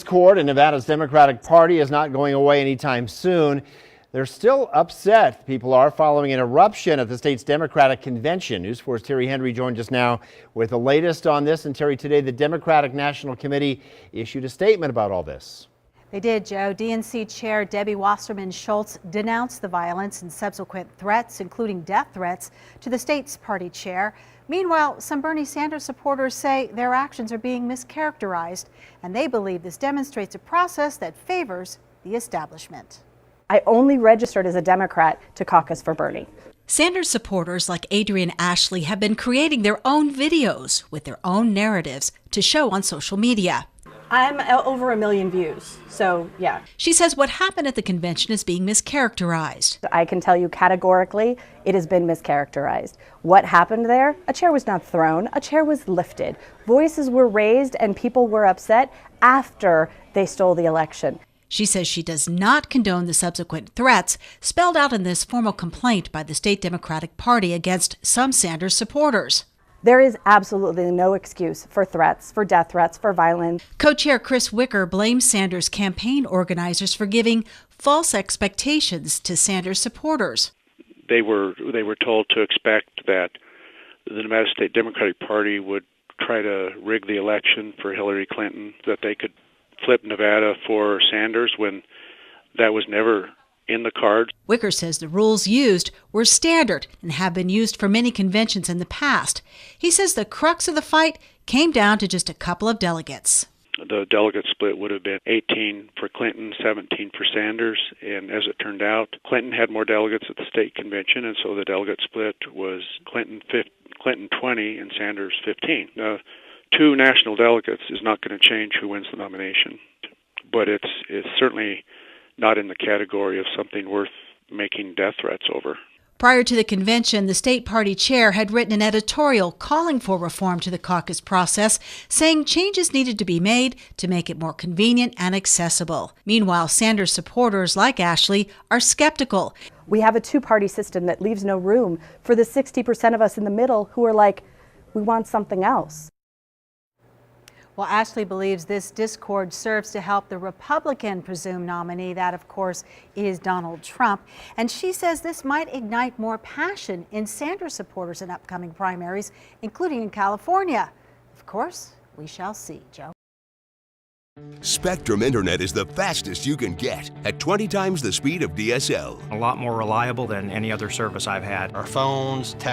Discord in Nevada's Democratic Party is not going away anytime soon. They're still upset. People are following an eruption at the state's Democratic convention. News 4's Terry Henry joined us now with the latest on this. And Terry, today the Democratic National Committee issued a statement about all this. They did, Joe. DNC Chair Debbie Wasserman Schultz denounced the violence and subsequent threats, including death threats, to the state's party chair. Meanwhile, some Bernie Sanders supporters say their actions are being mischaracterized, and they believe this demonstrates a process that favors the establishment. I only registered as a Democrat to caucus for Bernie. Sanders supporters like Adryenn Ashley have been creating their own videos with their own narratives to show on social media. I'm over 1 million views, so yeah. She says what happened at the convention is being mischaracterized. I can tell you categorically it has been mischaracterized. What happened there? A chair was not thrown, a chair was lifted. Voices were raised and people were upset after they stole the election. She says she does not condone the subsequent threats spelled out in this formal complaint by the state Democratic Party against some Sanders supporters. There is absolutely no excuse for threats, for death threats, for violence. Co-chair Chris Wicker blames Sanders campaign organizers for giving false expectations to Sanders supporters. They were told to expect that the Nevada State Democratic Party would try to rig the election for Hillary Clinton, that they could flip Nevada for Sanders when that was never in the cards. Wicker says the rules used were standard and have been used for many conventions in the past. He says the crux of the fight came down to just a couple of delegates. The delegate split would have been 18 for Clinton, 17 for Sanders, and as it turned out, Clinton had more delegates at the state convention, and so the delegate split was Clinton 20 and Sanders 15. 2 national delegates is not going to change who wins the nomination, but it's certainly not in the category of something worth making death threats over. Prior to the convention, the state party chair had written an editorial calling for reform to the caucus process, saying changes needed to be made to make it more convenient and accessible. Meanwhile, Sanders supporters like Ashley are skeptical. We have a 2-party system that leaves no room for the 60% of us in the middle who are like, we want something else. Well, Ashley believes this discord serves to help the Republican presumed nominee. That, of course, is Donald Trump. And she says this might ignite more passion in Sanders supporters in upcoming primaries, including in California. Of course, we shall see. Joe. Spectrum Internet is the fastest you can get at 20 times the speed of DSL. A lot more reliable than any other service I've had. Our phones, tablets,